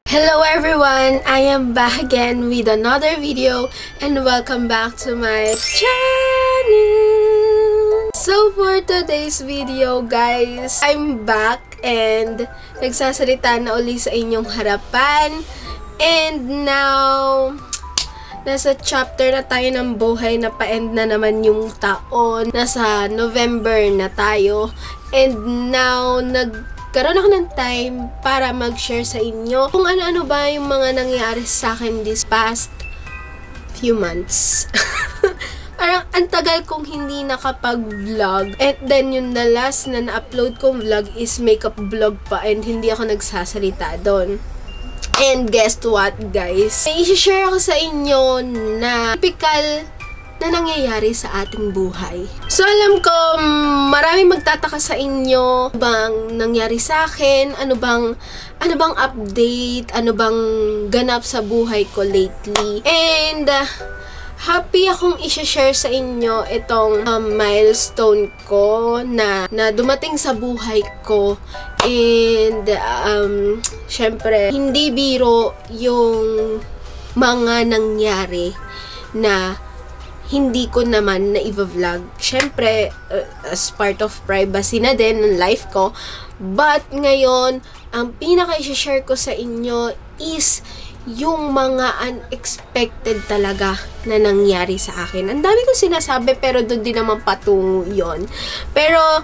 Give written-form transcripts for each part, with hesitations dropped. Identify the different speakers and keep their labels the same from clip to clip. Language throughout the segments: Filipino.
Speaker 1: Hello everyone! I am back again with another video and welcome back to my channel! So for today's video guys, I'm back and nagsasalita na uli sa inyong harapan. And now, nasa chapter na tayo ng buhay na pa-end na naman yung taon. Nasa November na tayo. And now, nagkaroon ako ng time para mag-share sa inyo kung ano-ano ba yung mga nangyari sa akin this past few months. Parang ang tagal kong hindi nakapag-vlog. And then yung the last na na-upload kong vlog is makeup vlog pa and hindi ako nagsasalita doon. And guess what guys? May i-share ako sa inyo na typical na nangyayari sa ating buhay. So alam ko, maraming magtataka sa inyo bang nangyari sa akin, ano bang update, ano bang ganap sa buhay ko lately. And happy akong i-share sa inyo itong milestone ko na dumating sa buhay ko. And syempre, hindi biro yung mga nangyari na hindi ko naman na i-vlog. Syempre, as part of privacy na din ng life ko. But ngayon, ang pinaka-i-share ko sa inyo is yung mga unexpected talaga na nangyari sa akin. Ang dami kong sinasabi pero doon din naman patungo yon. Pero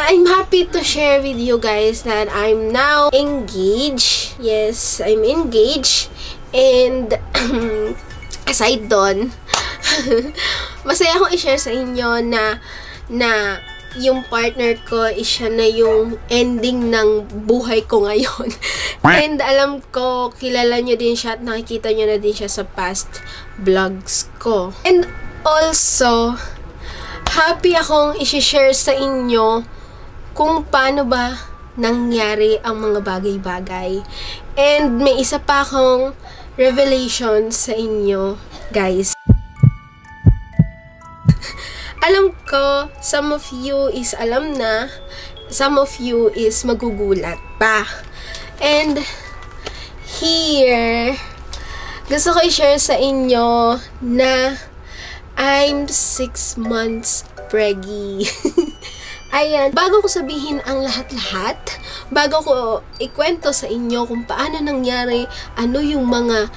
Speaker 1: I'm happy to share with you guys that I'm now engaged. Yes, I'm engaged. And aside doon, masaya akong i-share sa inyo na yung partner ko is siya na yung ending ng buhay ko ngayon. And alam ko, kilala nyo din siya at nakikita nyo na din siya sa past vlogs ko. And also, happy akong i-share sa inyo kung paano ba nangyari ang mga bagay-bagay. And may isa pa akong revelation sa inyo, guys. Alam ko, some of you is alam na, some of you is magugulat pa. And here, gusto ko i-share sa inyo na I'm 6 months preggy. Ayan, bago ko sabihin ang lahat-lahat, bago ko ikwento sa inyo kung paano nangyari, ano yung mga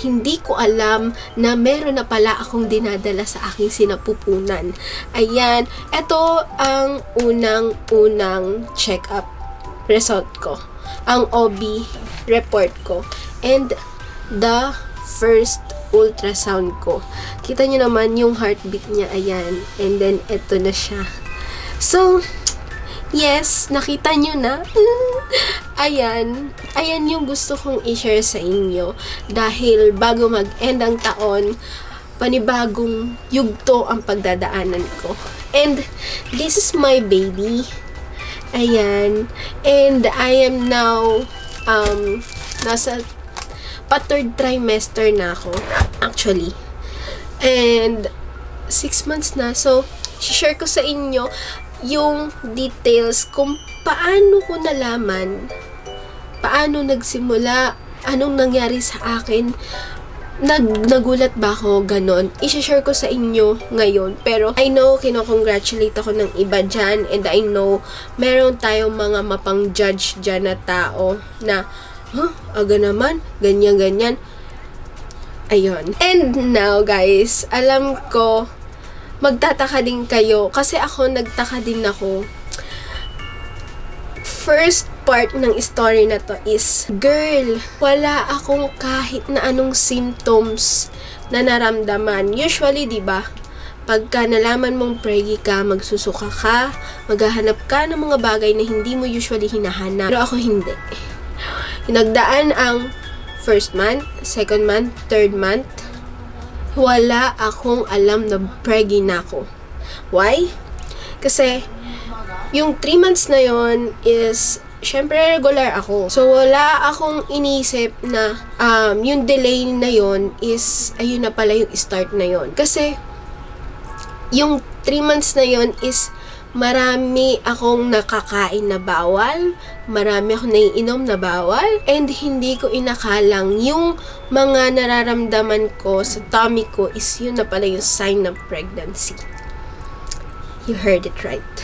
Speaker 1: hindi ko alam na meron na pala akong dinadala sa aking sinapupunan. Ayan, ito ang unang check-up result ko. Ang OB report ko. And the first ultrasound ko. Kita nyo naman yung heartbeat niya, ayan. And then, ito na siya. So, yes, nakita nyo na. Ayan yung gusto kong i-share sa inyo. Dahil bago mag-end ang taon, panibagong yugto ang pagdadaanan ko. And this is my baby. Ayan. And I am now, nasa pa-third trimester na ako. Actually. And 6 months na. So, share ko sa inyo yung details kung paano ko nalaman, paano nagsimula, anong nangyari sa akin, nagulat ba ako, ganon. I-share ko sa inyo ngayon. Pero I know, kinocongratulate ako ng iba dyan, and I know, meron tayong mga mapang-judge dyan na tao na, aga naman, ganyan-ganyan. Ayun. And now, guys, alam ko, magtataka din kayo. Kasi ako, nagtaka din ako. First part ng story na to is, girl, wala akong kahit na anong symptoms na naramdaman. Usually, diba, pagka nalaman mong preggy ka, magsusuka ka, maghahanap ka ng mga bagay na hindi mo usually hinahanap. Pero ako hindi. Nagdaan ang first month, second month, third month, wala akong alam na preggy na ako. Why? Kasi, yung 3 months na yon is, syempre regular ako. So, wala akong inisip na yung delay na yon is, ayun na pala yung start na yon. Kasi, yung 3 months na yon is marami akong nakakain na bawal, marami akong naiinom na bawal, and hindi ko inakalang yung mga nararamdaman ko sa tummy ko is yun na pala yung sign ng pregnancy. You heard it right.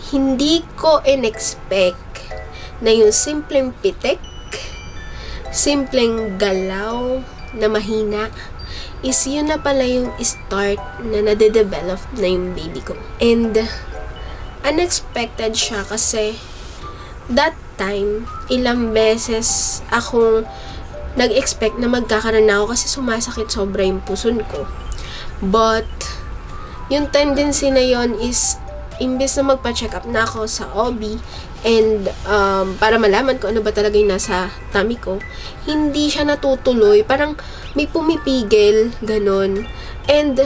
Speaker 1: Hindi ko in-expect na yung simpleng pitik, simpleng galaw na mahina, is yun na pala yung start na nade-develop na yung baby ko. And unexpected siya kasi that time, ilang beses akong nag-expect na magkakaroon na ako kasi sumasakit sobra yung puson ko. But yung tendency na yon is imbes na magpa-check up na ako sa OB and para malaman ko ano ba talaga yung nasa tummy ko, hindi siya natutuloy. Parang may pumipigil, ganun. And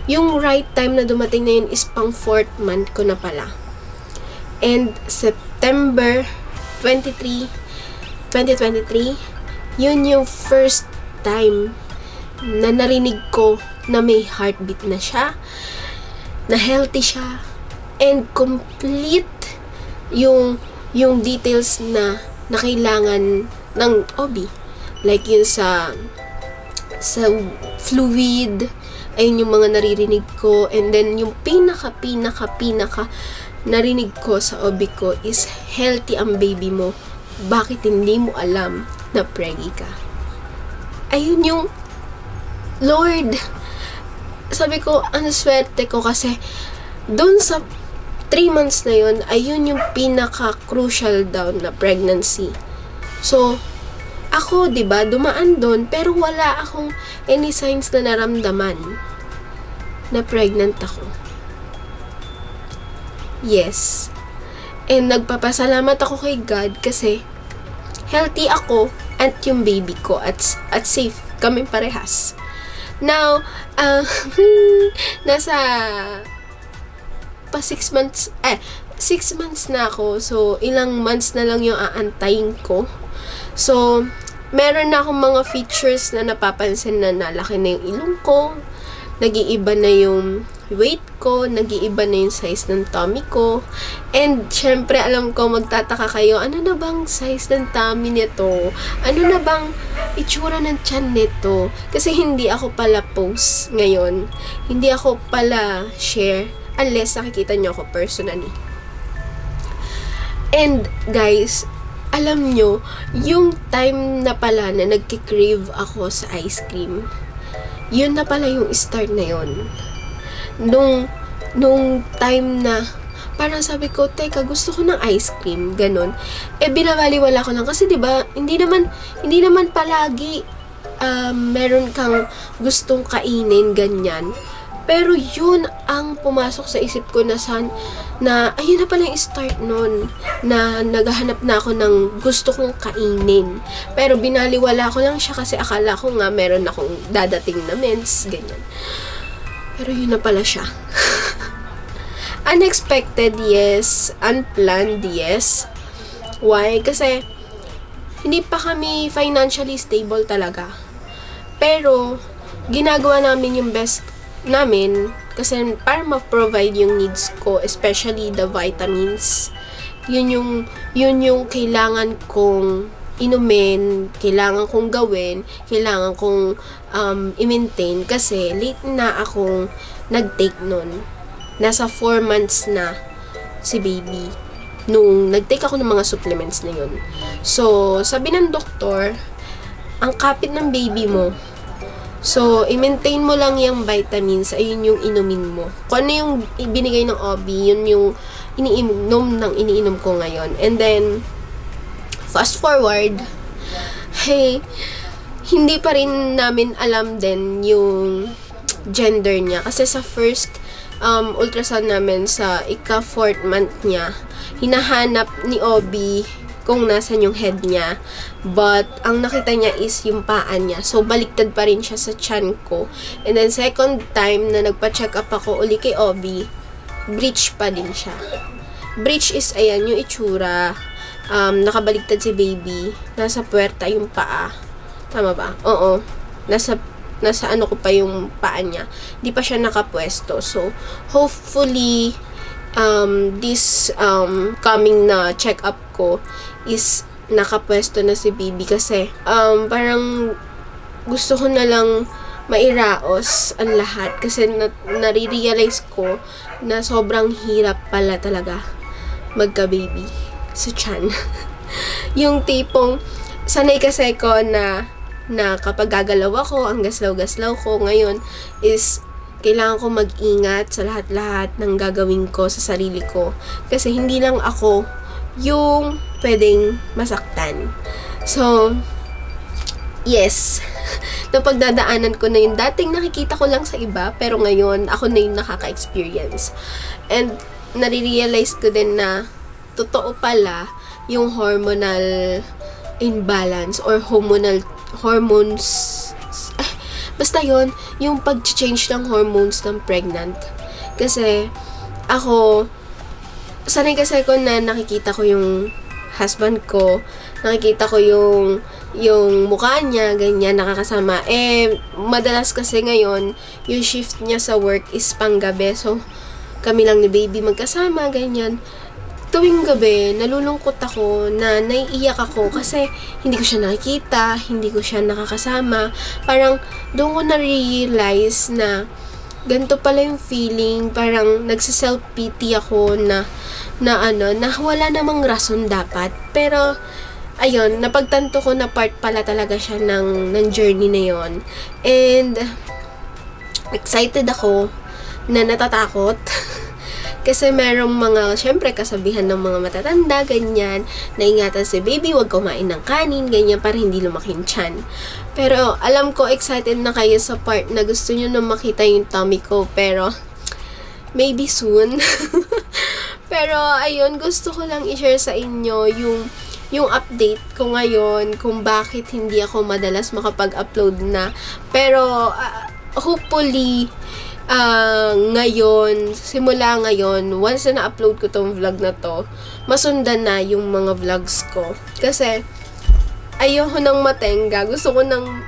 Speaker 1: yung right time na dumating na yun is pang 4th month ko na pala. And September 23, 2023, yun yung first time na narinig ko na may heartbeat na siya, na healthy siya, and complete yung details na kailangan ng OB. Like yun sa fluid, ayun yung mga naririnig ko. And then yung pinaka narinig ko sa OB ko is healthy ang baby mo. Bakit hindi mo alam na preggy ka? Ayun yung Lord. Sabi ko, ang swerte ko kasi dun sa 3 months na yun, ayun yung pinaka-crucial daw na pregnancy. So, ako, diba, dumaan dun, pero wala akong any signs na naramdaman na pregnant ako. Yes. And nagpapasalamat ako kay God kasi healthy ako at yung baby ko at safe kami parehas. Now, nasa 6 months na ako. So, ilang months na lang yung aantayin ko. So, meron na akong mga features na napapansin na nalaki na yung ilong ko, nag-iiba na yung weight ko, nag-iiba na yung size ng tummy ko. And, syempre, alam ko, magtataka kayo, ano na bang size ng tummy nito? Ano na bang itsura ng tiyan nito? Kasi hindi ako pala post ngayon. Hindi ako pala share unless nakikita nyo ako personally. And, guys, alam nyo, yung time na pala na nagki-crave ako sa ice cream, yun na pala yung start na yun. Nung time na parang sabi ko, teka, gusto ko ng ice cream, ganun. Binabaliwala ko lang kasi 'di ba, hindi naman palagi meron kang gustong kainin ganyan. Pero yun ang pumasok sa isip ko na ayun na pala yung start nun, na naghahanap na ako ng gusto kong kainin. Pero binaliwala ko lang siya kasi akala ko nga meron akong dadating na mens, ganyan. Pero yun na pala siya. Unexpected, yes. Unplanned, yes. Why? Kasi hindi pa kami financially stable talaga. Pero ginagawa namin yung best namin kasi para ma-provide yung needs ko, especially the vitamins. Yun yung kailangan kong inumin, kailangan kong gawin, kailangan kong i-maintain kasi late na akong nag-take nun. Nasa 4 months na si baby nung nag-take ako ng mga supplements na yun. So, sabi ng doktor, ang kapit ng baby mo, so, i-maintain mo lang yung vitamins, ayun yung inumin mo. Kung ano yung ibinigay ng OB, yun yung iniinom ko ngayon. And then, fast forward, hey, hindi pa rin namin alam din yung gender niya. Kasi sa first ultrasound namin, sa ika-4th month niya, hinahanap ni OB kung nasan yung head niya. But, ang nakita niya is yung paa niya. So, baliktad pa rin siya sa tiyan ko. And then, second time na nagpa-check up ako uli kay OB, breech pa din siya. Breech is, ayan, yung itsura. Nakabaliktad si baby. Nasa puwerta yung paa. Tama ba? Oo. Nasa nasa ano ko pa yung paa niya. Hindi pa siya nakapwesto. So, hopefully, this coming na check-up ko is nakapwesto na si baby kasi parang gusto ko na lang mairaos ang lahat kasi nare-realize ko na sobrang hirap pala talaga magka-baby sa tiyan. Yung tipong sanay kasi ko na kapag gagalaw ako, ang gaslaw-gaslaw ko ngayon is kailangan ko mag-ingat sa lahat-lahat ng gagawin ko sa sarili ko. Kasi hindi lang ako yung pwedeng masaktan. So, yes. Napagdadaanan ko na yung dating nakikita ko lang sa iba, pero ngayon, ako na yung nakaka-experience. And, nare-realize ko din na totoo pala yung hormonal imbalance or hormones basta yon yung pag-change ng hormones ng pregnant. Kasi, ako, sanay kasi ako na nakikita ko yung husband ko, nakikita ko yung mukha niya, ganyan, nakakasama. Madalas kasi ngayon, yung shift niya sa work is panggabi. So, kami lang ni baby magkasama, ganyan. Tuwing gabi, nalulungkot ako, na naiiyak ako kasi hindi ko siya nakikita, hindi ko siya nakakasama. Parang doon ko na-realize na ganito pala yung feeling, parang nagsa-self-pity ako na wala namang rason dapat. Pero, ayun, napagtanto ko na part pala talaga siya ng journey na yon. And, excited ako na natatakot. Kasi merong mga, syempre, kasabihan ng mga matatanda, ganyan, naingatan si baby, wag kumain ng kanin, ganyan, para hindi lumaki yung tiyan. Pero, alam ko, excited na kayo sa part na gusto nyo na makita yung tummy ko, pero, maybe soon. Pero, ayun, gusto ko lang i-share sa inyo yung update ko ngayon, kung bakit hindi ako madalas makapag-upload na. Pero, hopefully, ngayon, simula ngayon, once na na-upload ko tong vlog na to, masundan na yung mga vlogs ko. Kasi, ayoko nang matenga. Gusto ko nang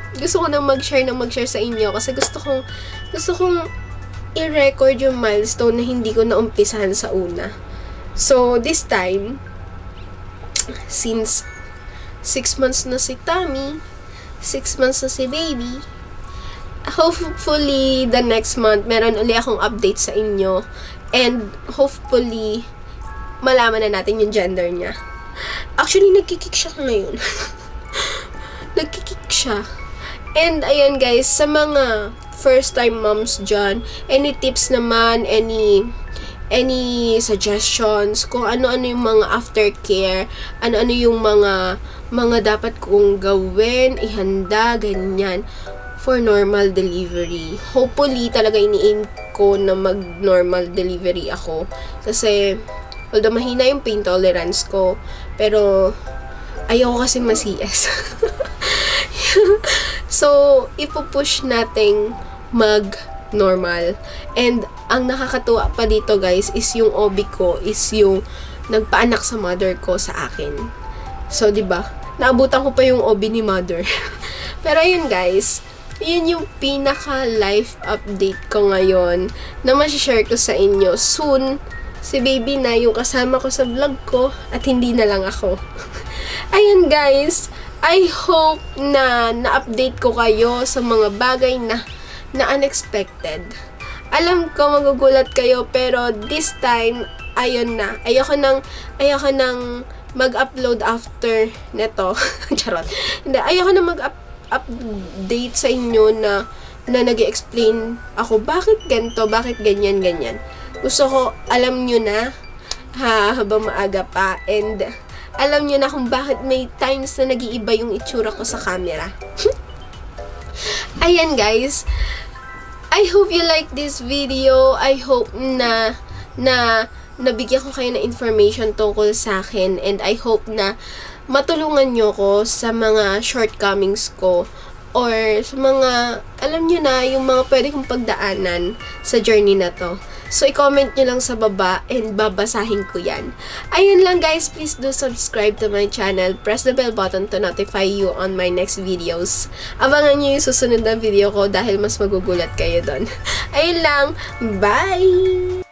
Speaker 1: mag-share sa inyo. Kasi gusto kong i-record yung milestone na hindi ko naumpisahan sa una. So, this time, since 6 months na si Tommy, 6 months na si baby, hopefully, the next month, meron uli akong update sa inyo. And, hopefully, malaman na natin yung gender niya. Actually, nagkikik siya ngayon. Nagkikik siya. And, ayan guys, sa mga first-time moms dyan, any tips naman, any suggestions, kung ano-ano yung mga aftercare, ano-ano yung mga dapat kong gawin, ihanda, ganyan, for normal delivery. Hopefully, talaga ini-aim ko na mag-normal delivery ako. Kasi, although mahina yung pain tolerance ko, pero, ayoko kasi ma-CS. So, ipupush nating mag-normal. And, ang nakakatuwa pa dito, guys, is yung OB ko, is yung nagpaanak sa mother ko sa akin. So, diba? Naabutan ko pa yung OB ni mother. Pero, ayun, guys, yun yung pinaka-life update ko ngayon na masishare ko sa inyo. Soon, si baby na yung kasama ko sa vlog ko at hindi na lang ako. Ayun guys, I hope na na-update ko kayo sa mga bagay na unexpected. Alam ko magugulat kayo pero this time, ayun na. Ayoko nang mag-upload after neto. Charot. Hindi, ayoko na update sa inyo na nag-explain ako bakit ganito, bakit ganyan. Gusto ko, alam nyo na, habang maaga pa, and alam nyo na kung bakit may times na nag-iiba yung itsura ko sa camera. Ayan guys, I hope you like this video. I hope na nabigyan ko kayo ng information tungkol sa akin, and I hope na matulungan nyo ko sa mga shortcomings ko or sa mga, alam nyo na, yung mga pwede kong pagdaanan sa journey na to. So, i-comment nyo lang sa baba and babasahin ko yan. Ayun lang guys, please do subscribe to my channel. Press the bell button to notify you on my next videos. Abangan nyo yung susunod na video ko dahil mas magugulat kayo doon. Ayun lang, bye!